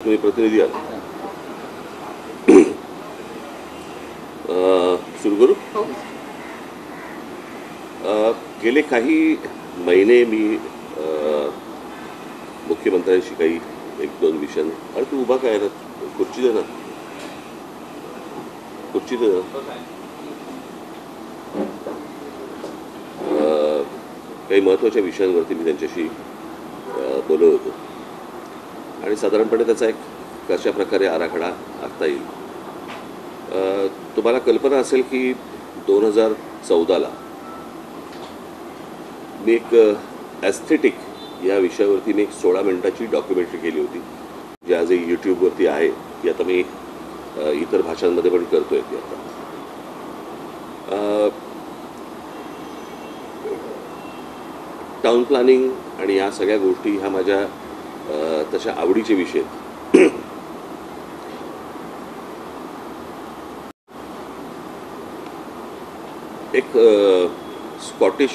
तुम्ही प्रतिनिधी आहात. सुरू करू. गेले काही महिने मी मुख्यमंत्र्यांशी काही एक दोन विषयांवर. अरे तू उभा काय ना, खुर्ची दे ना, खुर्ची दे ना. काही महत्त्वाच्या विषयांवरती मी त्यांच्याशी बोलत होतो आणि साधारणपणे त्याचा एक कशा प्रकारे आराखडा आखता येईल. तुम्हाला कल्पना असेल की 2014ला मी एक ॲस्थेटिक या विषयावरती मी एक 16 मिनिटाची डॉक्युमेंटरी केली होती, जी आजही यूट्यूबवरती आहे. ती आता मी इतर भाषांमध्ये पण करतो आहे ती आता. टाउन प्लॅनिंग आणि या सगळ्या गोष्टी ह्या माझ्या तशा आवडीचे विषय. एक स्कॉटिश,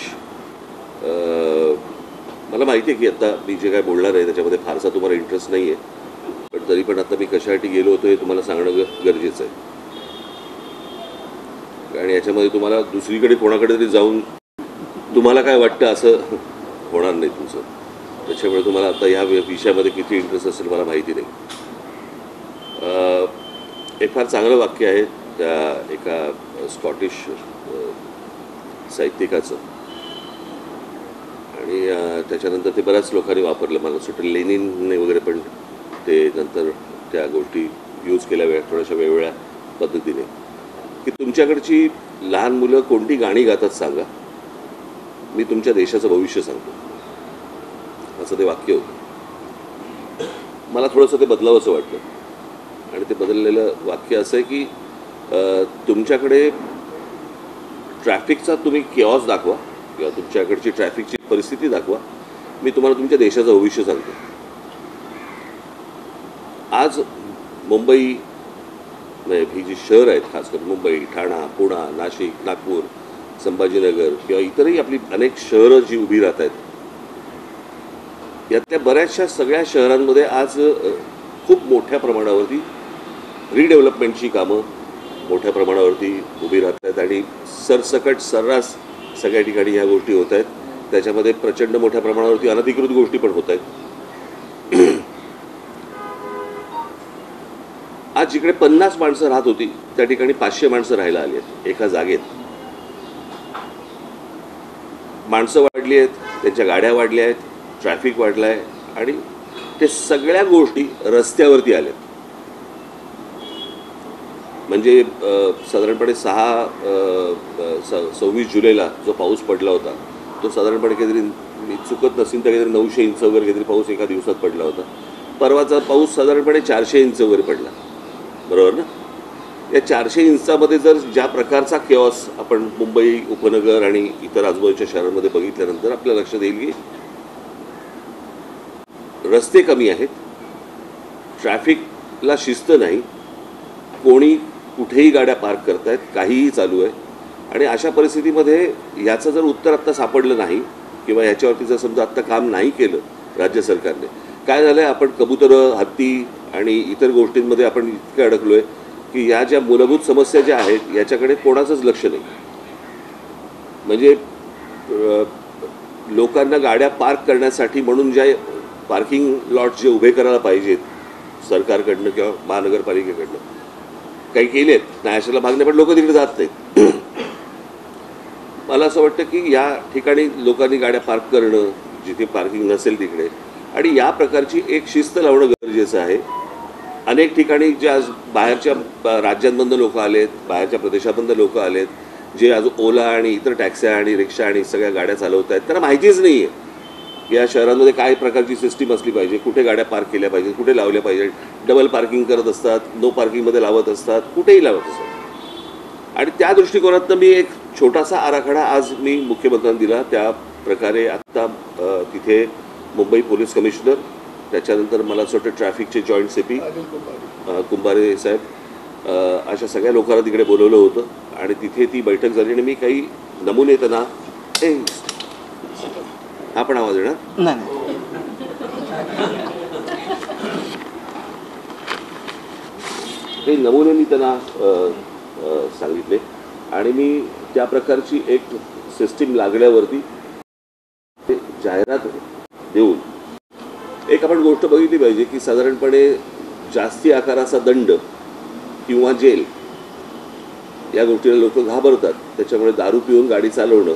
मला माहिती आहे की आता मी जे काय बोलणार आहे त्याच्यामध्ये फारसा तुम्हाला इंटरेस्ट नाही आहे, पण तरी पण आता मी कशासाठी गेलो होतो हे तुम्हाला सांगणं गरजेचं आहे. आणि याच्यामध्ये तुम्हाला दुसरीकडे कोणाकडे तरी जाऊन तुम्हाला काय वाटतं असं होणार नाही तुमचं. त्याच्यामुळे तुम्हाला आता ह्या विषयामध्ये किती इंटरेस्ट असेल मला माहिती नाही. एक फार चांगलं वाक्य आहे त्या एका स्कॉटिश साहित्यिकाचं, आणि त्याच्यानंतर ते बऱ्याच लोकांनी वापरलं. मला असं वाटतं लेनिनने वगैरे पण ते नंतर त्या गोष्टी यूज केल्या थोड्याशा वेगवेगळ्या पद्धतीने, की तुमच्याकडची लहान मुलं कोणती गाणी गातात सांगा, मी तुमच्या देशाचं भविष्य सांगतो, असं ते वाक्य होतं. मला थोडंसं ते बदलावंसं वाटलं, आणि ते बदललेलं वाक्य असं आहे की तुमच्याकडे ट्रॅफिकचा तुम्ही केऑस दाखवा किंवा तुमच्याकडची ट्रॅफिकची परिस्थिती दाखवा, मी तुम्हाला तुमच्या देशाचं भविष्य सांगतो. आज मुंबई ही जी शहर आहेत, खास करून मुंबई, ठाणा, पुणा, नाशिक, नागपूर, संभाजीनगर किंवा इतरही आपली अनेक शहरं जी उभी राहत आहेत, यातल्या बऱ्याचशा सगळ्या शहरांमध्ये आज खूप मोठ्या प्रमाणावरती रिडेव्हलपमेंटची कामं मोठ्या प्रमाणावरती उभी राहत आहेत आणि सरसकट सर्रास सगळ्या ठिकाणी ह्या गोष्टी होत आहेत. त्याच्यामध्ये प्रचंड मोठ्या प्रमाणावरती अनधिकृत गोष्टी पण होत आहेत. आज जिकडे 50 माणसं राहत होती त्या ठिकाणी 500 माणसं राहायला आली आहेत एका जागेत. माणसं वाढली आहेत, त्यांच्या गाड्या वाढल्या आहेत, ट्रॅफिक वाढलं आहे, आणि ते सगळ्या गोष्टी रस्त्यावरती आल्यात. म्हणजे साधारणपणे 26 जुलैला जो पाऊस पडला होता तो साधारणपणे काहीतरी, मी चुकत नसेल तर काहीतरी 900 इंच वगैरे काहीतरी पाऊस एका दिवसात पडला होता. परवाचा पाऊस साधारणपणे 400 इंच वगैरे पडला, बरोबर ना. या 400 इंचामध्ये जर ज्या प्रकारचा केऑस आपण मुंबई उपनगर आणि इतर आजूबाजूच्या शहरांमध्ये बघितल्यानंतर आपल्या लक्षात येईल की रस्ते कमी आहेत, ट्रॅफिकला शिस्त नाही, कोणी कुठेही गाड्या पार्क करतायत, काहीही चालू आहे. आणि अशा परिस्थितीमध्ये ह्याचं जर उत्तर आत्ता सापडलं नाही किंवा ह्याच्यावरती जर समजा आत्ता काम नाही केलं राज्य सरकारने, काय झालं आहे, आपण कबुतरं, हत्ती आणि इतर गोष्टींमध्ये आपण इतके अडकलो आहे की या ज्या मूलभूत समस्या ज्या आहेत याच्याकडे कोणाचंच लक्ष नाही. म्हणजे लोकांना गाड्या पार्क करण्यासाठी म्हणून ज्या पार्किंग लॉट जे उभे करायला पाहिजेत सरकारकडनं किंवा महानगरपालिकेकडनं, काही केलेत नाही अशाला भागणे, पण लोक तिकडे जात नाहीत. मला असं वाटतं की या ठिकाणी लोकांनी गाड्या पार्क करणं जिथे पार्किंग नसेल तिकडे, आणि या प्रकारची एक शिस्त लावणं गरजेचं आहे. अनेक ठिकाणी जे आज बाहेरच्या राज्यांमधनं लोक आलेत, बाहेरच्या प्रदेशामधनं लोक आलेत, जे आज ओला आणि इतर टॅक्स्या आणि रिक्षा आणि सगळ्या गाड्या चालवत आहेत, त्यांना माहितीच नाही आहे की या शहरांमध्ये काय प्रकारची सिस्टीम असली पाहिजे, कुठे गाड्या पार्क केल्या पाहिजेत, कुठे लावल्या पाहिजेत. डबल पार्किंग करत असतात, नो पार्किंगमध्ये लावत असतात, कुठेही लावत असतात. आणि त्या दृष्टिकोनातनं मी एक छोटासा आराखडा आज मी मुख्यमंत्र्यांना दिला. त्या प्रकारे आत्ता तिथे मुंबई पोलीस कमिशनर, त्याच्यानंतर मला असं वाटतं ट्रॅफिकचे जॉईंट सीपी कुंभारे साहेब, अशा सगळ्या लोकांना तिकडे बोलवलं होतं आणि तिथे ती बैठक झाली. आणि मी काही नमुने त्यांना, हा पण आवाज येणार, हे नमुने मी त्यांना सांगितले आणि मी त्या प्रकारची एक सिस्टीम लागल्यावरती ते जाहिरात देऊन एक आपण गोष्ट बघितली पाहिजे की साधारणपणे जास्ती आकाराचा दंड किंवा जेल या गोष्टीला लोक घाबरतात. त्याच्यामुळे दारू पिऊन गाडी चालवणं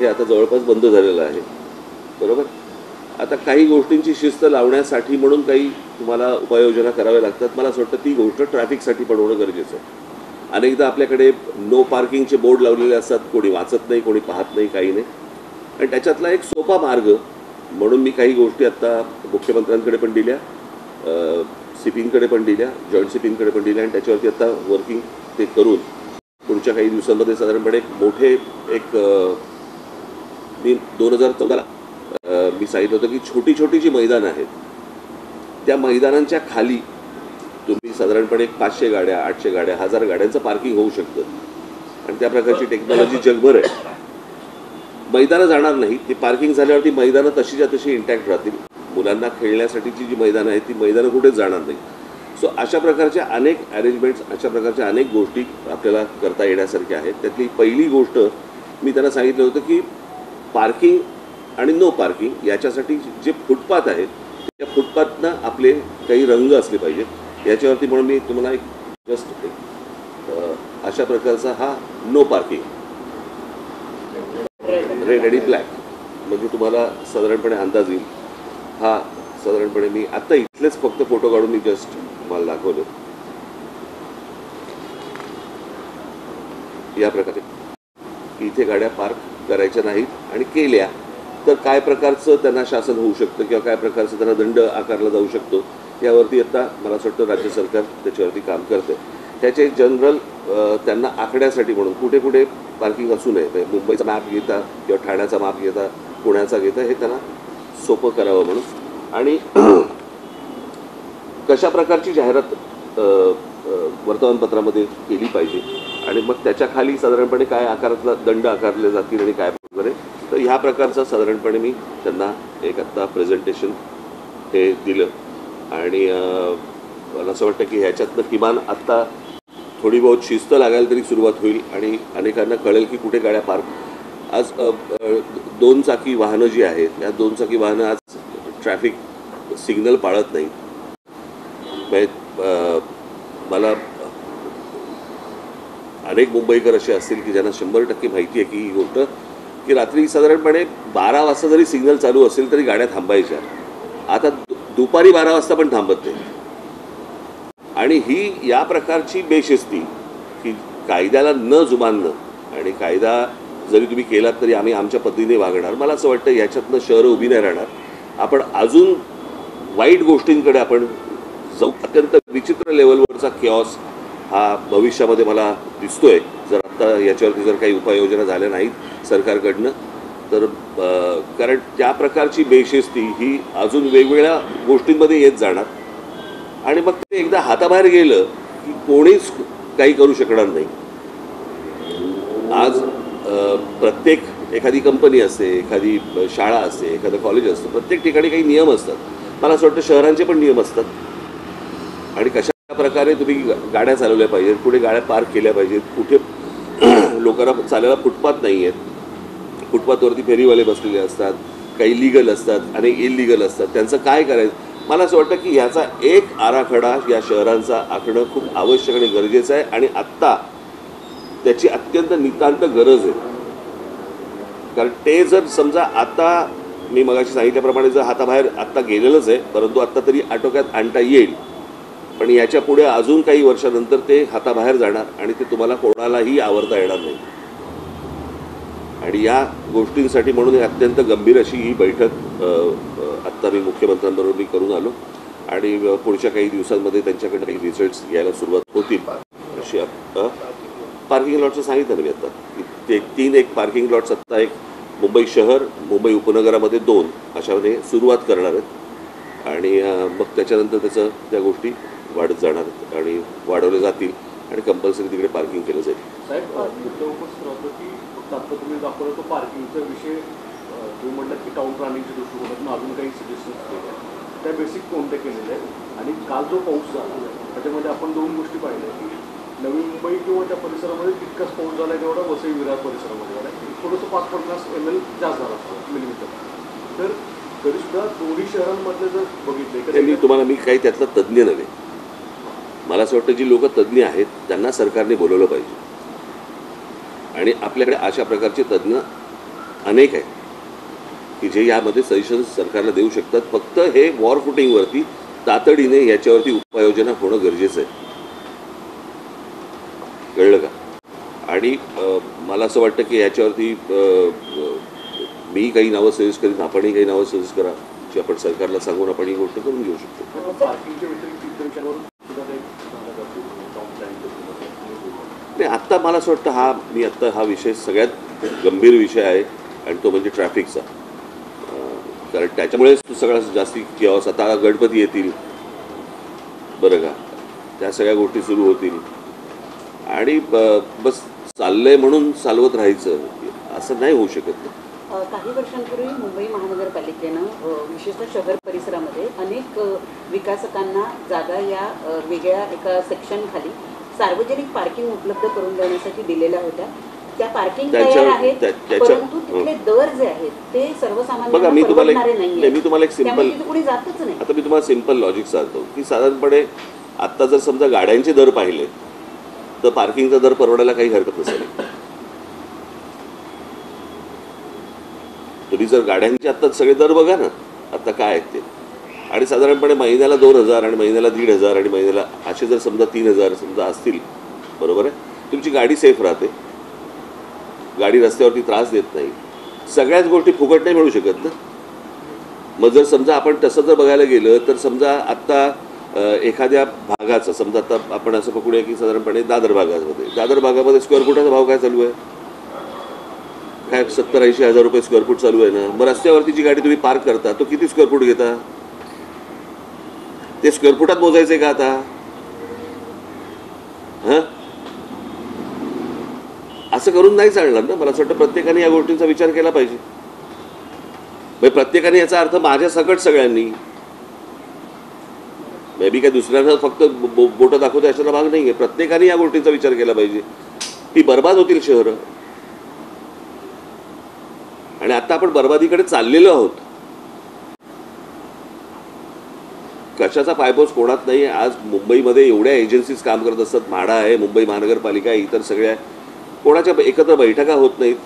हे आता जवळपास बंद झालेलं आहे. बरोबर. आता काही गोष्टींची शिस्त लावण्यासाठी म्हणून काही तुम्हाला उपाययोजना कराव्या लागतात. मला असं वाटतं ती गोष्ट ट्रॅफिकसाठी पण होणं गरजेचं आहे. अनेकदा आपल्याकडे नो पार्किंगचे बोर्ड लावलेले असतात, कोणी वाचत नाही, कोणी पाहत नाही, काही नाही. आणि त्याच्यातला एक सोपा मार्ग म्हणून मी काही गोष्टी आत्ता मुख्यमंत्र्यांकडे पण दिल्या, सीपींकडे पण दिल्या, जॉईंट सीपींकडे पण दिल्या आणि त्याच्यावरती आता वर्किंग ते करून पुढच्या काही दिवसांमध्ये साधारणपणे एक मोठे एक मी 2014ला मी सांगितलं होतं की छोटी छोटी जी मैदानं आहेत त्या मैदानांच्या खाली तुम्ही साधारणपणे 500 गाड्या, 800 गाड्या, 1000 गाड्यांचं पार्किंग होऊ शकतं. आणि त्या प्रकारची टेक्नॉलॉजी जगभर आहे. मैदानं जाणार नाही, ती पार्किंग झाल्यावरती मैदानं तशीच्या तशी इंटॅक्ट राहतील. मुलांना खेळण्यासाठीची जी मैदानं आहेत ती मैदानं कुठेच जाणार नाही. सो अशा प्रकारच्या अनेक अरेंजमेंट्स, अशा प्रकारच्या अनेक गोष्टी आपल्याला करता येण्यासारख्या आहेत. त्यातली पहिली गोष्ट मी त्यांना सांगितलं होतं की पार्किंग आणि नो पार्किंग याच्यासाठी जे फुटपाथ आहेत त्या फुटपाथनं आपले काही रंग असले पाहिजेत याच्यावरती. म्हणून मी तुम्हाला एक जस्ट अशा प्रकारचा हा नो पार्किंग रेड आणि ब्लॅक म्हणजे तुम्हाला साधारणपणे अंदाज येईल. हा साधारणपणे मी आत्ता इथलेच फक्त फोटो काढून मी जस्ट तुम्हाला दाखवलं. या प्रकारे इथे गाड्या पार्क करायच्या नाहीत आणि केल्या तर काय प्रकारचं त्यांना शासन होऊ शकतं किंवा काय प्रकारचं त्यांना दंड आकारला जाऊ शकतो यावरती आता मला असं वाटतं राज्य सरकार त्याच्यावरती काम करतं. त्याचे जनरल त्यांना आखण्यासाठी म्हणून कुठे कुठे पार्किंग असू नये, मुंबईचा मॅप घेता किंवा ठाण्याचा मॅप घेता, पुण्याचा घेता, हे त्यांना सोपं करावं म्हणून. आणि कशा प्रकारची जाहिरात वर्तमानपत्रामध्ये केली पाहिजे आणि मग त्याच्या खाली साधारणपणे काय आकारातला दंड आकारले जातील आणि काय वगैरे, तर ह्या प्रकारचं साधारणपणे मी त्यांना एक आत्ता प्रेझेंटेशन हे दिलं. आणि मला असं वाटतं की ह्याच्यातनं किमान आत्ता थोडी बहुत शिस्त लागायला तरी सुरुवात होईल आणि अनेकांना कळेल की कुठे गाड्या पार्क. आज 2 चाकी वाहनं जी आहेत या 2 चाकी वाहनं आज ट्रॅफिक सिग्नल पाळत नाही. मला अनेक मुंबईकर असे असतील की ज्यांना 100% माहिती आहे की ही गोष्ट की रात्री साधारणपणे 12 वाजता जरी सिग्नल चालू असेल तरी गाड्या थांबायच्या. आता दुपारी 12 वाजता पण थांबत नाही. आणि ही या प्रकारची बेशिस्ती की कायद्याला न जुमानणं आणि कायदा जरी तुम्ही केलात तरी आम्ही आमच्या पद्धतीने वागणार, मला असं वाटतं याच्यातनं शहरं उभी नाही राहणार. आपण अजून वाईट गोष्टींकडे आपण जाऊ. अत्यंत विचित्र लेवलवरचा किऑस हा भविष्यामध्ये मला दिसतोय जर आत्ता याच्यावरती जर काही उपाययोजना झाल्या नाहीत सरकारकडनं तर. कारण त्या प्रकारची बेशिस्ती ही अजून वेगवेगळ्या गोष्टींमध्ये येत जाणार आणि मग ते एकदा हाताबाहेर गेलं की कोणीच काही करू शकणार नाही. आज प्रत्येक एखादी कंपनी असते, एखादी शाळा असते, एखादं कॉलेज असतं, प्रत्येक ठिकाणी काही नियम असतात. मला असं वाटतं शहरांचे पण नियम असतात आणि कशा प्रकारे तुम्ही गाड्या चालवल्या पाहिजेत, कुठे गाड्या पार्क केल्या पाहिजेत, कुठे लोकांना चालायला फुटपाथ नाही आहेत, फुटपाथवरती फेरीवाले बसलेले असतात, काही लीगल असतात आणि इलिगल असतात, त्यांचं काय करायचं. मला असं वाटतं की ह्याचा एक आराखडा या शहरांचा आखणं खूप आवश्यक आणि गरजेचं आहे आणि आत्ता त्याची अत्यंत नितांत गरज आहे. कारण ते जर समजा आता मी मगाशी सांगितल्याप्रमाणे जर हाताबाहेर आत्ता गेलेलंच आहे परंतु आत्ता तरी आटोक्यात आणता येईल, पण याच्या पुढे अजून काही वर्षानंतर ते हाताबाहेर जाणार आणि ते तुम्हाला कोणालाही आवरता येणार नाही. आणि या गोष्टींसाठी म्हणून अत्यंत गंभीर अशी ही बैठक आत्ता मी मुख्यमंत्र्यांबरोबर मी करून आलो आणि पुढच्या काही दिवसांमध्ये त्यांच्याकडे काही रिझल्ट्स यायला सुरुवात होतील. अशी पार्किंग लॉटचं सांगितलं ना मी आता ते 3 पार्किंग लॉट्स आत्ता एक मुंबई शहर, मुंबई उपनगरामध्ये 2 अशामध्ये सुरुवात करणार आहेत आणि मग त्याच्यानंतर त्याचं त्या गोष्टी वाढत जाणार आहेत आणि वाढवले जातील आणि कंपल्सरी तिकडे पार्किंग केलं जाईल. साहेब की आता तुम्ही दाखवलं तो पार्किंगचा विषय तुम्ही म्हटलं की टाउन प्लॅनिंगच्या दृष्टिकोनातून अजून काही सजेशन्स केले त्या बेसिक कोणते केलेले आहेत आणि काल जो पाऊस झाला त्याच्यामध्ये आपण दोन गोष्टी पाहिल्या की नवी मुंबई किंवा त्या परिसरामध्ये तितकाच पाऊस झाला तेवढा वसई विरार परिसरामध्ये झाला थोडंसं 5-50 ml जास्त झाला मिलीमीटर. तर तरीसुद्धा दोन्ही शहरांमधले जर बघितले मी काही त्यातला तज्ज्ञ नव्हे. मला असं वाटतं जी लोक तज्ज्ञ आहेत त्यांना सरकारने बोलवलं पाहिजे आणि आपल्याकडे अशा प्रकारचे तज्ज्ञ अनेक आहेत की जे यामध्ये सजेशन्स सरकारला देऊ शकतात. फक्त हे वॉर फुटिंगवरती तातडीने याच्यावरती उपाययोजना होणं गरजेचं आहे. कळलं का? आणि मला असं वाटतं की याच्यावरती मी काही नावं सजेस्ट करीन, आपणही काही नावं सजेस्ट करा जी आपण सरकारला सांगून आपण ही गोष्ट करून घेऊ शकतो. नाही, आत्ता मला असं वाटतं हा विषय सगळ्यात गंभीर विषय आहे आणि तो म्हणजे ट्रॅफिकचा. कारण त्याच्यामुळेच तो सगळ्यात जास्ती किऑस. आता गणपती येतील बरं का, त्या सगळ्या गोष्टी सुरू होतील आणि बस चाललंय म्हणून चालवत राहायचं असं नाही होऊ शकत. काही वर्षांपूर्वी मुंबई महानगरपालिकेनं विशेषतः शहर परिसरामध्ये अनेक विकासकांना जागा या वेगळ्या एका सेक्शनखाली सार्वजनिक पार्किंग उपलब्ध करून देण्यासाठी दिलेल्या होत्या. त्या पार्किंग तयार आहेत परंतु तिथले दर जे आहेत ते सर्वसामान्यांना परवडणारे नाहीये. मी तुम्हाला एक सिंपल कोणी जातच नाही. आता मी तुम्हाला सिंपल लॉजिक सांगतो की साधारणपणे आत्ता जर समजा गाड्यांचे दर पाहिले तर पार्किंगचा दर परवडायला काही हरकत नसेल. तुम्ही जर गाड्यांचे आत्ता सगळे दर बघा ना आत्ता काय आहेत ते, आणि साधारणपणे महिन्याला 2,000 आणि महिन्याला 1,500 आणि महिन्याला असे जर समजा 3,000 समजा असतील, बरोबर आहे, तुमची गाडी सेफ राहते, गाडी रस्त्यावरती त्रास देत नाही. सगळ्याच गोष्टी फुकट नाही मिळू शकत ना. मग जर समजा आपण तसं जर बघायला गेलं तर समजा आत्ता एखाद्या भागाचं समजा आता आपण असं पकडूया की साधारणपणे दादर भागामध्ये स्क्वेअर फुटाचा भाव काय चालू आहे? काय 70-80 हजार रुपये स्क्वेअर फूट चालू आहे ना. मग रस्त्यावरती जी गाडी तुम्ही पार्क करता तो किती स्क्वेअर फूट घेता? ते स्क्वेअर फुटात मोजायचंय का आता? हां, असं करून नाही चालणार ना. मला असं वाटतं प्रत्येकाने या गोष्टींचा विचार केला पाहिजे. म्हणजे प्रत्येकाने याचा अर्थ माझ्या सकट सगळ्यांनी, मे बी काय दुसऱ्यांना फक्त बोटं दाखवतो अशाला भाग नाही आहे. प्रत्येकाने या गोष्टींचा विचार केला पाहिजे. ती बर्बाद होतील शहरं आणि आता आपण बर्बादीकडे चाललेलो आहोत. कशाचा पायपोस कोणात नाही. आज मुंबईमध्ये एवढ्या एजन्सीज काम करत असतात. म्हाडा आहे, मुंबई महानगरपालिका आहे, इतर सगळ्या कोणाच्या एकत्र बैठका होत नाहीत.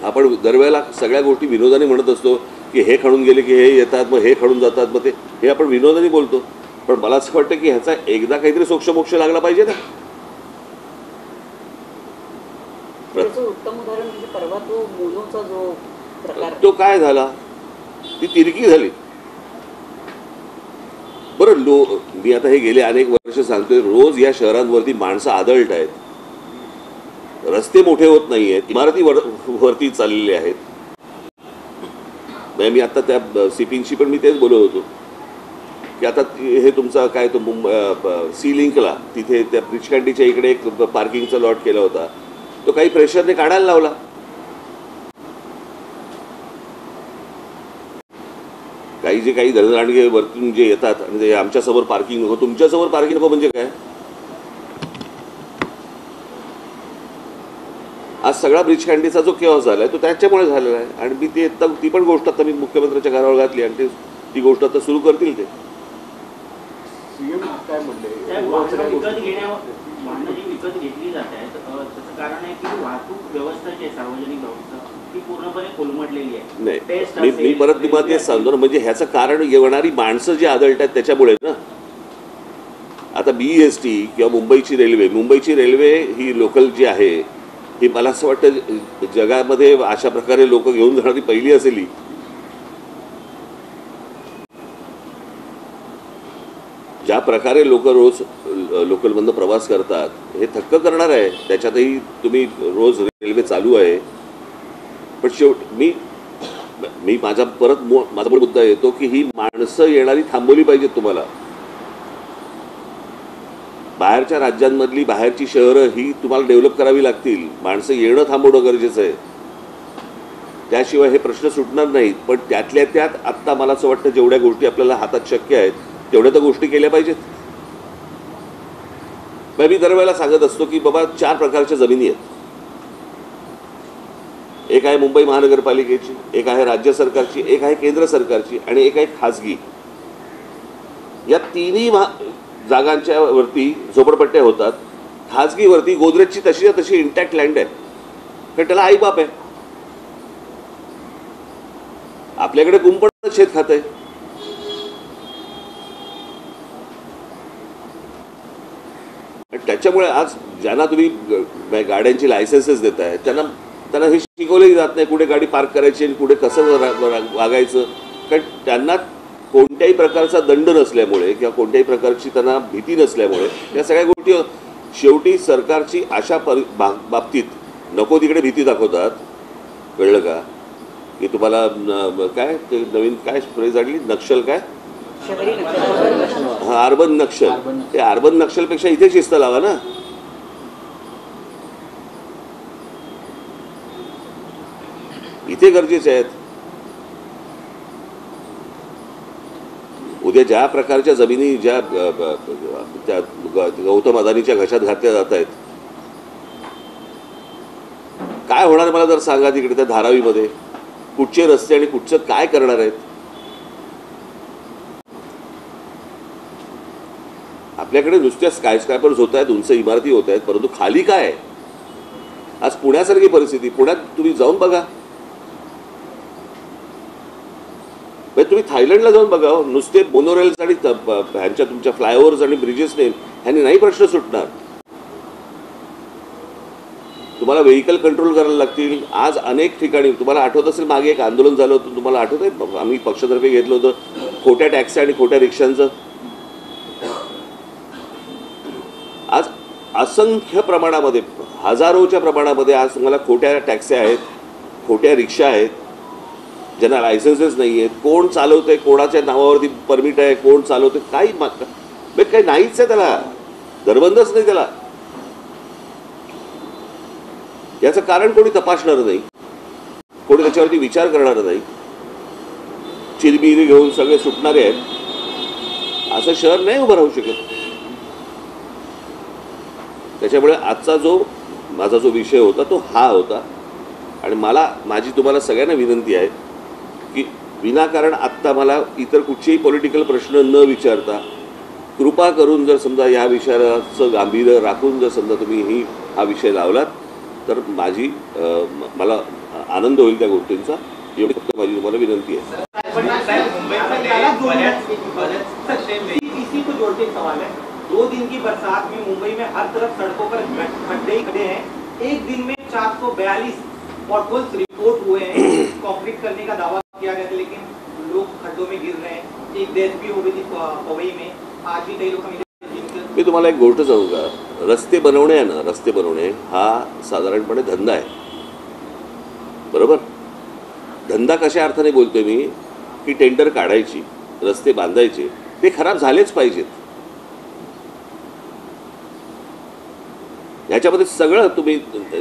आपण दरवेळेला सगळ्या गोष्टी विनोदाने म्हणत असतो की हे खणून गेले की हे येतात, मग हे खणून जातात, मग ते हे आपण विनोदाने बोलतो. पण मला असं वाटतं की ह्याचा एकदा काहीतरी सोक्षमोक्ष लागला पाहिजे ना. उत्तम उदाहरण म्हणजे परवा तो मोनोचा जो प्रकार तो काय झाला, ती तिरकी झाली. बरं, मी आता हे गेले अनेक वर्ष सांगतोय, रोज या शहरांवरती माणसं आदळत आहेत, रस्ते मोठे होत नाही आहेत, इमारती वरती चाललेले आहेत. मी आता त्या सीपिंगशी पण मी तेच बोलत होतो की आता हे तुमचा काय तो सी लिंकला तिथे त्या ब्रिज कॅन्टीच्या इकडे एक पार्किंगचा लॉट केला होता, तो काही प्रेशरने काढायला लावला. काही दळणदांडगे वरतून जे येतात आणि ते आमच्यासमोर पार्किंग नको, तुमच्यासमोर पार्किंग नको म्हणजे काय? आज सगळा ब्रिज कॅन्टीचा जो केऑस झाला आहे तो त्याच्यामुळे झालेला आहे. आणि मी ती पण गोष्ट आता मी मुख्यमंत्र्यांच्या घरावर घातली आणि ती गोष्ट आता सुरू करतील ते. सीएम काय म्हणले विकत घेतली जात आहे त्याचं कारण आहे की वाहतूक व्यवस्था जी आहे सार्वजनिक व्यवस्था ती पूर्णपणे कोलमडलेली आहे. नाही, मी परत तुम्हाला तेच सांगतो ना, म्हणजे ह्याचं कारण येणारी माणसं जी आदळत आहेत त्याच्यामुळे ना. आता BEST किंवा मुंबईची रेल्वे ही लोकल जी आहे ही मला असं वाटतं जगामध्ये अशा प्रकारे लोक घेऊन जाणारी पहिली असेल ही. ज्या प्रकारे लोक रोज लोकलमधनं प्रवास करतात हे थक्क करणार आहे. त्याच्यातही तुम्ही रोज रेल्वे चालू आहे. पण मी माझा मुद्दा येतो की ही माणसं येणारी थांबवली पाहिजेत. तुम्हाला बाहेरच्या राज्यांमधली बाहेरची शहरं ही तुम्हाला डेव्हलप करावी लागतील. माणसं येणं थांबवणं गरजेचं आहे, त्याशिवाय हे प्रश्न सुटणार नाहीत. पण त्यातल्या त्यात आत्ता मला असं वाटतं जेवढ्या गोष्टी आपल्याला हातात शक्य आहेत तेवढ्या तर गोष्टी केल्या पाहिजेत. मी दरवेळेला सांगत असतो की बाबा 4 प्रकारच्या जमिनी आहेत. एक आहे मुंबई महानगरपालिकेची, एक आहे राज्य सरकारची, एक आहे केंद्र सरकारची आणि एक आहे खाजगी. या तिन्ही जागांच्या वरती झोपडपट्ट्या होतात. खाजगीवरती गोदरेजची तशीच्या तशी इंटॅक्ट लँड आहे, कारण त्याला आईबाप आहे. आपल्याकडे कुंपण शेत खात आहे. त्याच्यामुळे आज ज्यांना तुम्ही गाड्यांची लायसन्सेस देताय त्यांना हे शिकवलंही जात नाही कुठे गाडी पार्क करायची आणि कुठे कसं वागायचं. कारण त्यांना कोणत्याही प्रकारचा दंड नसल्यामुळे किंवा कोणत्याही प्रकारची त्यांना भीती नसल्यामुळे या सगळ्या गोष्टी शेवटी सरकारची अशा बाबतीत नको तिकडे भीती दाखवतात. कळलं का? की तुम्हाला काय ते नवीन काय फ्रेज आली, नक्षल काय, हा अर्बन नक्षल. ते अर्बन नक्षलपेक्षा इथे शिस्त लावा ना. इथे गरजेचे आहेत. उद्या ज्या प्रकारच्या जमिनी ज्या गौतम अदानीच्या घशात घातल्या जात आहेत, काय होणार मला जर सांगा. तिकडे त्या धारावीमध्ये कुठचे रस्ते आणि कुठचं काय करणार आहेत. आपल्याकडे नुसत्या स्कायस्क्रॅपर्स होत आहेत, उंच इमारती होत आहेत, परंतु खाली काय आहे. आज पुण्यासारखी परिस्थिती. पुण्यात तुम्ही जाऊन बघा, तुम्ही थायलंडला जाऊन बघा. नुसते मोनोरेल्स आणि ह्यांच्या तुमच्या फ्लायओव्हर्स आणि ब्रिजेसने ह्यांनी नाही प्रश्न सुटणार. तुम्हाला व्हेकल कंट्रोल करायला लागतील. आज अनेक ठिकाणी तुम्हाला आठवत असेल, मागे एक आंदोलन झालं होतं, तुम्हाला आठवत आहे, आम्ही पक्षातर्फे घेतलं होतं खोट्या टॅक्सी आणि खोट्या रिक्षांचं. आज असंख्य प्रमाणामध्ये, हजारोच्या प्रमाणामध्ये आज तुम्हाला खोट्या टॅक्सी आहेत, खोट्या रिक्षा आहेत, ज्यांना लायसन्सेस नाही आहेत. कोण चालवतंय, कोणाच्या नावावरती परमिट आहे, कोण चालवतंय, काही नाहीच आहे. त्याला दरबंदच नाही. त्याला याचं कारण कोणी तपासणार नाही, कोणी त्याच्यावरती विचार करणार नाही. चिरबिरी घेऊन सगळे सुटणारे आहेत. असं शहर नाही उभं राहू शकत. त्याच्यामुळे आजचा माझा जो विषय होता तो हा होता. आणि माझी तुम्हाला सगळ्यांना विनंती आहे की विनाकारण आत्ता मला इतर कुठचेही पॉलिटिकल प्रश्न न विचारता कृपा करून जर समजा या विषयाचं गांभीर्य राखून जर समजा तुम्ही हा विषय लावलात तर मला आनंद होईल त्या गोष्टींचा. एवढी फक्त माझी तुम्हाला विनंती आहे. दो दिन की बरसात में मुंबई में हर तरफ सड़कों पर खड्डे ही खड्डे हैं. एक दिन में 442 पॉटहोल्स रिपोर्ट हुए हैं. कंक्रीट करने का दावा किया गया था लेकिन लोग खड्डों में गिर रहे हैं. एक डेथ भी हो गई थी पवई में. आज भी कई लोग. मी तुम्हाला एक गोष्ट सांगू का. रस्ते बनवणे हा साधारणपणे धंदा आहे, बरोबर. धंदा कशा अर्थाने बोलतोय मी की टेंडर काढायची, रस्ते बांधायचे, ते खराब झालेच पाहिजेत. याच्यामध्ये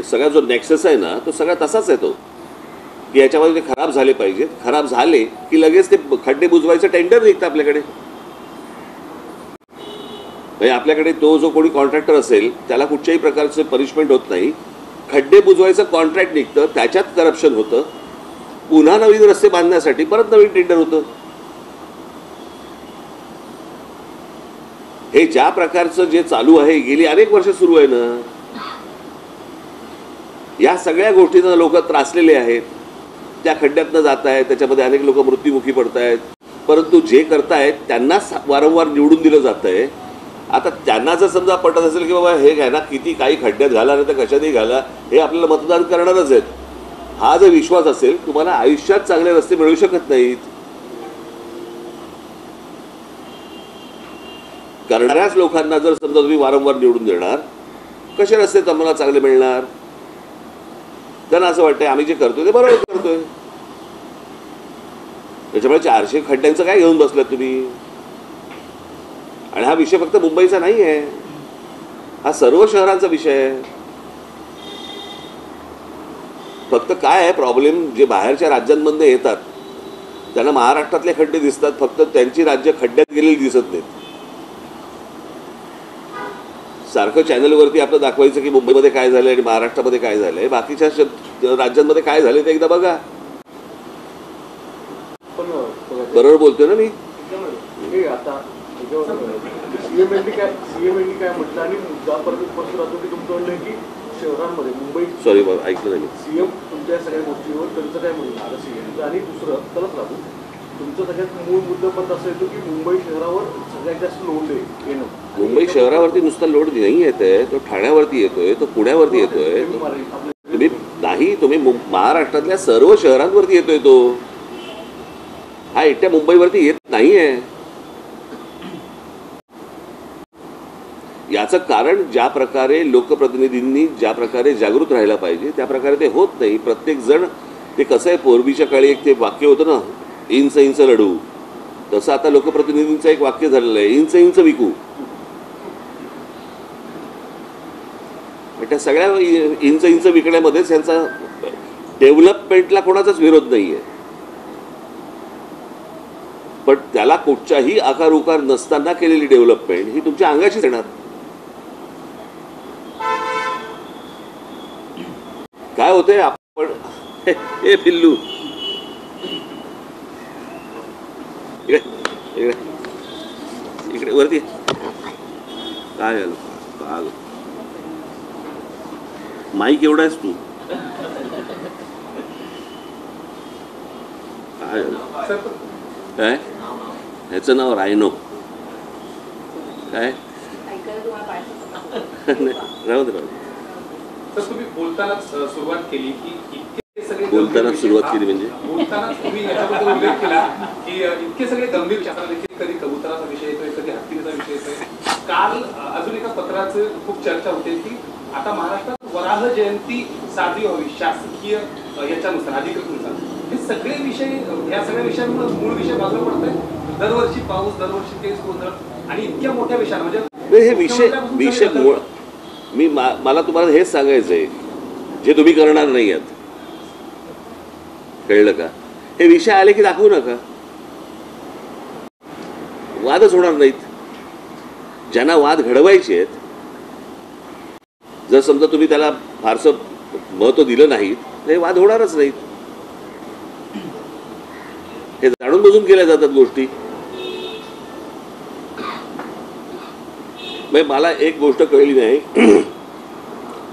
सगळा जो नेक्सस आहे ना तो सगळा तसाच आहे तो, की याच्यामध्ये ते खराब झाले पाहिजेत. खराब झाले की लगेच ते खड्डे बुजवायचं टेंडर निघतं आपल्याकडे. म्हणजे आपल्याकडे तो जो कोणी कॉन्ट्रॅक्टर असेल त्याला कुठच्याही प्रकारचे पनिशमेंट होत नाही. खड्डे बुजवायचं कॉन्ट्रॅक्ट निघतं, त्याच्यात करप्शन होतं. पुन्हा नवीन रस्ते बांधण्यासाठी परत नवीन टेंडर होतं. हे ज्या प्रकारचं जे चालू आहे गेली अनेक वर्ष सुरू आहे ना. या सगळ्या गोष्टींना लोक त्रासलेले आहेत. त्या खड्ड्यातनं जात आहेत, त्याच्यामध्ये अनेक लोक मृत्युमुखी पडत आहेत. परंतु जे करतायत त्यांनाच वारंवार निवडून दिलं जात आहे. आता त्यांना जर समजा पटत असेल की बाबा हे घ्या ना, किती काही खड्ड्यात घाला नाही तर कशातही घाला, हे आपल्याला मतदान करणारच आहेत, हा जर विश्वास असेल, तुम्हाला आयुष्यात चांगले रस्ते मिळू शकत नाहीत. करणाऱ्याच लोकांना जर समजा तुम्ही वारंवार निवडून देणार, कसे रस्ते तुम्हाला चांगले मिळणार. त्यांना असं वाटतंय आम्ही जे करतोय ते बरोबर करतोय. त्याच्यामुळे 400 खड्ड्यांचं काय घेऊन बसलात तुम्ही. आणि हा विषय फक्त मुंबईचा नाही आहे, हा सर्व शहरांचा विषय आहे. फक्त काय आहे प्रॉब्लेम, जे बाहेरच्या राज्यांमधून येतात त्यांना महाराष्ट्रातले खड्डे दिसतात, फक्त त्यांची राज्य खड्ड्यात गेलेली दिसत नाहीत. सारखं चॅनलवरती आपलं दाखवायचं की मुंबईमध्ये काय झालं आणि महाराष्ट्रामध्ये काय झालंय, बाकीच्या राज्यांमध्ये काय झालं ते एकदा बघा. पण बरोबर बोलतोय ना मी? हे आता सीएमएननी काय म्हटलं आणि मुद्दापर्यंत स्पष्ट राहतो की तुमचं म्हणणं आहे की शहरांमध्ये मुंबई सॉरी बाबा ऐकलं नाही मी. सीएम तुमच्या सगळ्या गोष्टीवर त्यांचं काय म्हणणं आलं सीएमचं आणि दुसरं चलत राहू तुमचं सगळ्यात मूळ मुद्दा पण असं येतो की मुंबई शहरावर सगळ्यात जास्त लोड आहे येणं. मुंबई शहरावरती नुसता लोड नाही येतोय, तो ठाण्यावरती येतोय, तो पुण्यावरती येतोय, तुम्ही नाही तुम्ही महाराष्ट्रातल्या सर्व शहरांवरती येतोय तो. हा एकट्या मुंबईवरती येत नाहीये. याचं कारण ज्या प्रकारे लोकप्रतिनिधींनी ज्या प्रकारे जागृत राहायला पाहिजे त्या प्रकारे ते होत नाही. प्रत्येक जण ते कसं आहे, पूर्वीच्या काळी एक ते वाक्य होतं ना, इंच इंच लढू, तसं आता लोकप्रतिनिधींचं एक वाक्य झालेलं आहे, इंच इंच विकू. त्या सगळ्या इंच इंच विकण्यामध्येच यांचा डेव्हलपमेंटला कोणाचाच विरोध नाहीये, पण त्याला कुठच्याही आकार उकार नसताना केलेली डेव्हलपमेंट ही तुमच्या अंगाशीच येणार. काय होतंय, आपण हे पिल्लू इकडे इकडे इकडे वरती काय आलं आलं माईक एवढा आहेस तू, काय आलं काय ह्याचं नाव रायनो काय राहू दे. तर तुम्ही बोलतानाच सुरुवात केली की इतके सगळे बोलताना सुरुवात केली म्हणजे बोलताना तुम्ही याच्याबद्दल उल्लेख केला की इतके सगळे गंभीर शास्त्र देखील, कधी कबुतराचा विषय येतोय, कधी हत्तीचा विषय येतोय. काल अजून एका पत्राचं खूप चर्चा होते की आता महाराष्ट्रात वराह जयंती साजरी व्हावी शासकीय याच्यानुसार अधिकृतनुसार. हे सगळे विषय, या सगळ्या विषयांमुळे मूळ विषय बाजूला पडतोय. दरवर्षी पाऊस, दरवर्षी तेच गोंधळ आणि इतक्या मोठ्या विषयानं म्हणजे हे विषय मूळ मला तुम्हाला हेच सांगायचं आहे जे तुम्ही करणार नाही आहात, कळलं का? हे विषय आले की दाखवू नका, वादच होणार नाहीत. ज्यांना वाद घडवायचे आहेत, जर समजा तुम्ही त्याला फारसं महत्व दिलं नाही तर हे वाद होणारच नाहीत. हे जाणून बुजून केल्या जातात गोष्टी. मला एक गोष्ट कळली नाही,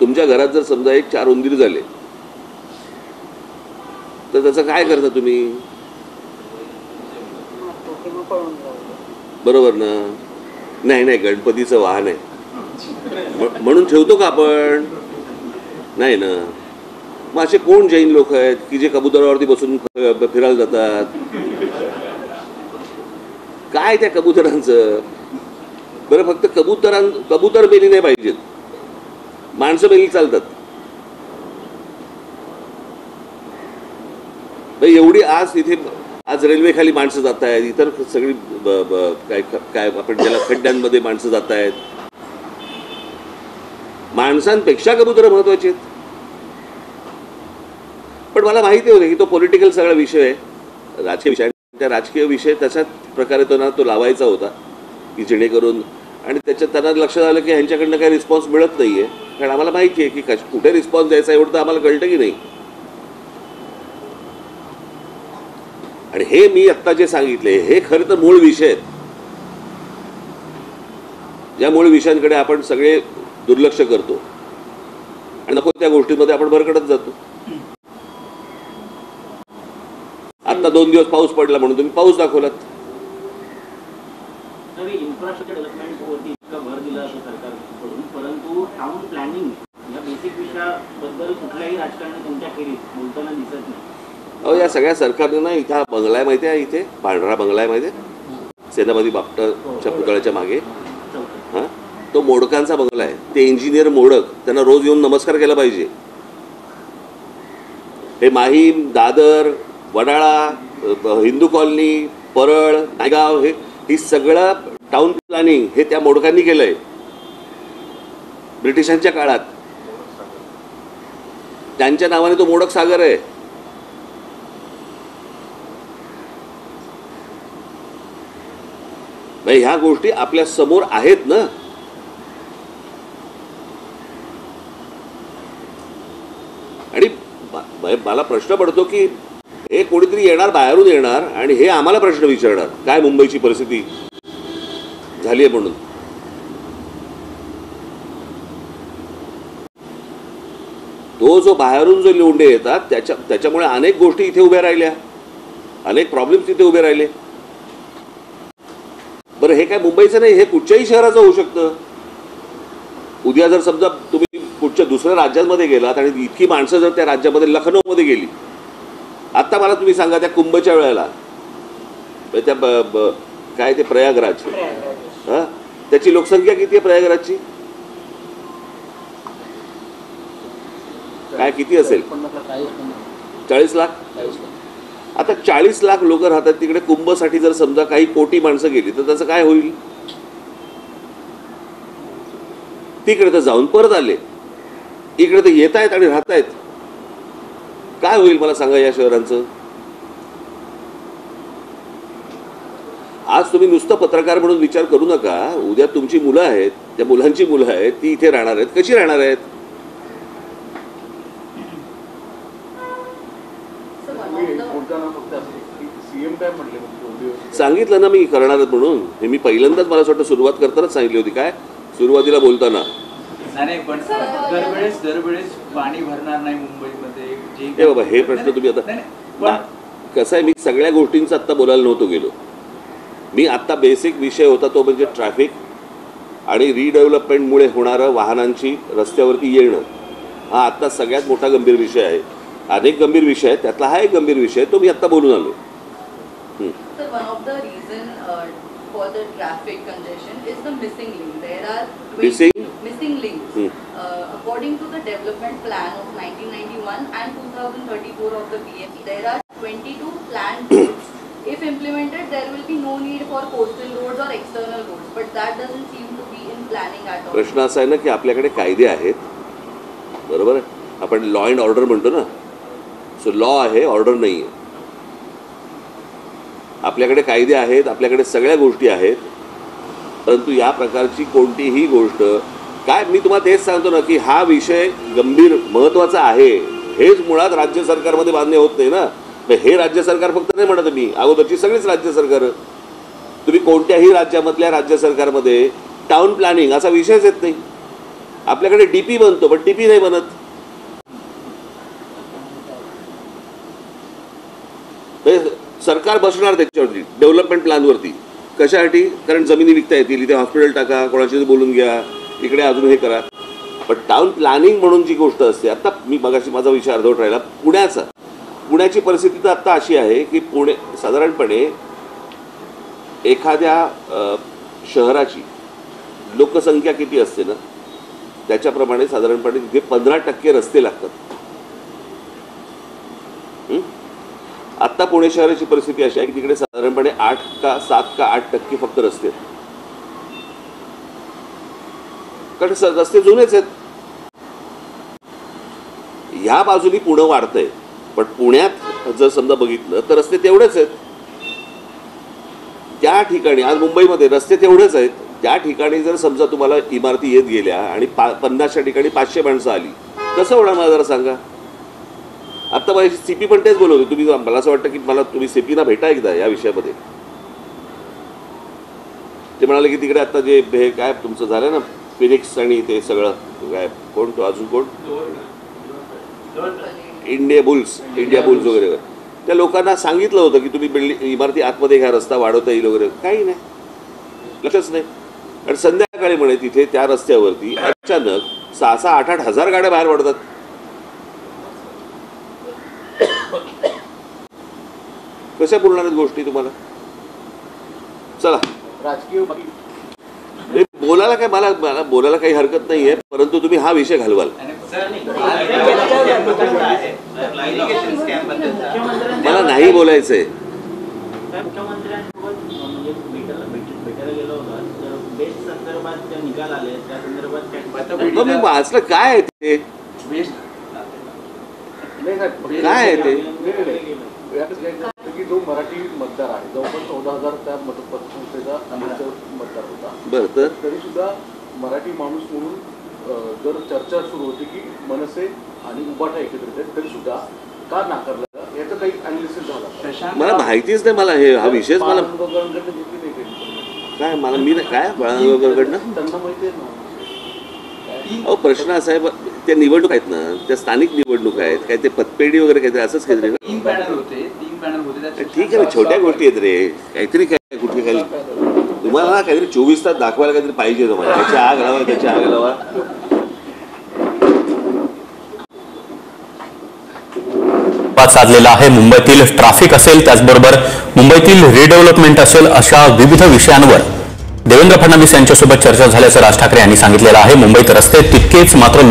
तुमच्या घरात जर समजा एक 4 उंदीर झाले तर त्याचं काय करता तुम्ही? बरोबर ना? नाही नाही, गणपतीचं वाहन आहे म्हणून ठेवतो का आपण? नाही ना. मग असे कोण जैन लोक आहेत की जे कबुतरावरती बसून फिरायला जातात? काय त्या कबुतरांचं? बरं, फक्त कबूतर मेली नाही पाहिजेत, माणसं मेली चालतात. एवढी आज रेल्वे खाली माणसं जात आहेत, इतर सगळी काय आपण ज्याला खड्ड्यांमध्ये माणसं जात आहेत. माणसांपेक्षा कबूतर महत्वाची आहेत. पण मला माहिती होतं की तो पॉलिटिकल सगळा विषय आहे, राजकीय विषय. त्या राजकीय विषय तशाच प्रकारे तो लावायचा होता की जेणेकरून, आणि त्याच्यात त्यांना लक्षात आलं की ह्यांच्याकडनं काही रिस्पॉन्स मिळत नाहीये. कारण आम्हाला माहिती आहे की कुठे रिस्पॉन्स द्यायचा एवढं तर आम्हाला कळतं की नाही. आणि हे मी आत्ता जे सांगितले हे खरं तर मूळ विषय आहेत. या मूळ विषयांकडे आपण सगळे दुर्लक्ष करतो आणि नको त्या गोष्टींमध्ये आपण भरकटत जातो. आता 2 दिवस पाऊस पडला म्हणून तुम्ही पाऊस दाखवलात. इन्फ्रास्ट्रक्चर डेव्हलपमेंटवरती इतका भर दिला असं सरकारकडून, परंतु टाउन प्लॅनिंग या बेसिक विषयाबद्दल कुठल्याही राजकारणी तुमच्या खेरीज बोलताना दिसत नाही. अहो, या सगळ्या सरकारने ना इथं बंगला आहे माहिती आहे, इथे पांढरा बंगला आहे माहिती आहे, सेनापती बापटाच्या पुतळ्याच्या मागे. हां, तो मोडकांचा बंगला आहे. ते इंजिनियर मोडक, त्यांना रोज येऊन नमस्कार केला पाहिजे. हे माहीम, दादर, वडाळा, हिंदू कॉलनी, परळ, नायगाव, ही सगळं टाउन प्लॅनिंग हे त्या मोडकांनी केलंय ब्रिटिशांच्या काळात. त्यांच्या नावाने तो मोडक सागर आहे. ह्या गोष्टी आपल्या समोर आहेत ना. आणि मला प्रश्न पडतो की हे कोणीतरी येणार, बाहेरून येणार आणि हे आम्हाला प्रश्न विचारणार काय मुंबईची परिस्थिती झाली आहे म्हणून. तो जो बाहेरून जो लोंढे येतात त्याच्यामुळे अनेक गोष्टी इथे उभ्या राहिल्या, अनेक प्रॉब्लेम्स इथे उभे राहिले. बरं, हे काय मुंबईचं नाही, हे कुठच्याही शहराचं होऊ शकतं. उद्या जर समजा तुम्ही कुठच्या दुसऱ्या राज्यांमध्ये गेलात आणि इतकी माणसं जर त्या राज्यामध्ये, लखनौमध्ये गेली, आत्ता मला तुम्ही सांगा त्या कुंभच्या वेळेला त्या काय ते प्रयागराज, हां, त्याची लोकसंख्या किती आहे प्रयागराजची? काय किती असेल? 40 लाख. आता 40 लाख लोक राहतात तिकडे. कुंभसाठी जर समजा काही कोटी माणसं गेली तर त्याचं काय होईल? तिकडे तर जाऊन परत आले, इकडे तर येत आहेत आणि राहत आहेत. काय होईल मला सांगा या शहरांचं? आज तुम्ही नुसतं पत्रकार म्हणून विचार करू नका. उद्या तुमची मुलं आहेत, त्या मुलांची मुलं आहेत, ती इथे राहणार आहेत. कशी राहणार आहेत? सांगितलं ना मी करणार म्हणून. हे मी पहिल्यांदाच मला असं वाटतं सुरुवात करतानाच सांगितली होती. काय सुरुवातीला बोलताना नाही, पण दरवेळेस पाणी भरणार नाही मुंबईमध्ये. हे बाबा, हे प्रश्न तुम्ही आता कसं आहे, मी सगळ्या गोष्टींचा आत्ता बोलायला नव्हतो गेलो. मी आत्ता बेसिक विषय होता तो म्हणजे ट्रॅफिक आणि रिडेव्हलपमेंटमुळे होणारं वाहनांची रस्त्यावरती येणं. हा आत्ता सगळ्यात मोठा गंभीर विषय आहे. अनेक गंभीर विषय आहेत, त्यातला हा एक गंभीर विषय तो मी आत्ता बोलून आलो. Sir, one of the reason for the traffic congestion is the missing link. There are missing links. According to the development plan of 1991 and 2034 of the PM, there are 22 planned roads. If implemented, there will be no need for coastal roads or external roads. But that doesn't seem to be in planning at all. प्रश्न असा आहे ना की आपल्याकडे कायदे आहेत, बरोबर आहे. आपण लॉ अँड ऑर्डर म्हणतो ना. सो लॉ आहे, ऑर्डर नाही आहे. आपल्याकडे कायदे आहेत, आपल्याकडे सगळ्या गोष्टी आहेत, परंतु या प्रकारची कोणतीही गोष्ट काय, मी तुम्हाला तेच सांगतो ना की हा विषय गंभीर महत्त्वाचा आहे. हेच मुळात राज्य सरकारमध्ये मान्य होत नाही ना. हे राज्य सरकार फक्त नाही म्हणत मी, अगोदरची सगळीच राज्य सरकार. तुम्ही कोणत्याही राज्यामधल्या राज्य सरकारमध्ये टाउन प्लॅनिंग असा विषयच येत नाही. आपल्याकडे डीपी बनतो पण टीपी नाही बनत. सरकार बसणार त्याच्यावरती डेव्हलपमेंट प्लॅनवरती. कशासाठी? कारण जमिनी विकता येतील, इथे हॉस्पिटल टाका, कोणाशी बोलून घ्या, इकडे अजून हे करा. पण टाउन प्लॅनिंग म्हणून जी गोष्ट असते, आता मी मगाशी माझा विषय अर्धवट राहिला पुण्याची परिस्थिती तर आत्ता अशी आहे की पुणे साधारणपणे एखाद्या शहराची लोकसंख्या किती असते ना त्याच्याप्रमाणे साधारणपणे तिथे 15% रस्ते लागतात. आत्ता पुणे शहराची परिस्थिती अशी आहे की तिकडे साधारणपणे 7 का 8% फक्त रस्ते आहेत. कारण रस्ते जुनेच आहेत. ह्या बाजूनी पुणे वाढतंय, पण पुण्यात जर समजा बघितलं तर रस्ते तेवढेच आहेत. त्या ठिकाणी आज मुंबईमध्ये रस्ते तेवढेच आहेत. त्या ठिकाणी जर समजा तुम्हाला इमारती येत गेल्या आणि 50च्या ठिकाणी 500 माणसं आली, कसं होणार मला जरा सांगा. आत्ता माझी सीपी पण तेच बोलवते. तुम्ही, मला असं वाटतं की मला तुम्ही सीपीना भेटा एकदा या विषयामध्ये. ते म्हणाले की तिकडे आता जे हे काय तुमचं झालं ना फिनिक्स आणि ते सगळं काय, कोण तो अजून कोण, इंडिया बुल्स वगैरे, त्या लोकांना सांगितलं होतं की तुम्ही इमारती आतमध्ये घ्या, रस्ता वाढवता येईल वगैरे. काही नाही, लक्षच नाही. आणि संध्याकाळी म्हणे तिथे त्या रस्त्यावरती अचानक 6-8 हजार गाड्या बाहेर पडतात. कशा बोलणार आहेत गोष्टी तुम्हाला? चला, राजकीय बोलायला काय, मला बोलायला काही हरकत नाहीये, परंतु तुम्ही हा विषय घालवाल. मला नाही बोलायचंय. मी वाचलं काय आहे ते, काय आहे ते. की जो मराठी मतदार आहे जवळपास 14,000 त्या मतपरिसंस्थेचा मतदार होता. बरं, तर तरी सुद्धा मराठी माणूस म्हणून जर चर्चा सुरू होती की मनसे आणि उबाटा एकत्रित आहेत तरी सुद्धा का नाकारलं याचं काही अनालिसिस झालं? मला माहितीच नाही, मला हा विषयच मला काय मला मी काय बाळांगणकडनं त्यांना माहिती आहे ना. अहो प्रश्न असा आहे, त्या निवडणूक आहेत ना, त्या स्थानिक निवडणूक आहेत, काय ते पतपेढी वगैरे काहीतरी असंच काहीतरी ना. 3 पॅनल होते ठीक आहे, छोट्या गोष्टी आहेत रे, काहीतरी काय कुठे काही तुम्हाला ना काहीतरी 24 तास दाखवायला काहीतरी पाहिजे तुम्हाला, त्याची आग लावा त्याची आग लावा. साधलेला आहे. मुंबईतील ट्रॅफिक असेल, त्याचबरोबर मुंबईतील रिडेव्हलपमेंट असेल, अशा विविध विषयांवर देवेंद्र फडणवीस यांच्यासोबत चर्चा झाल्याचं राज ठाकरे यांनी सांगितलेलं आहे. मुंबईत रस्ते तितकेच मात्र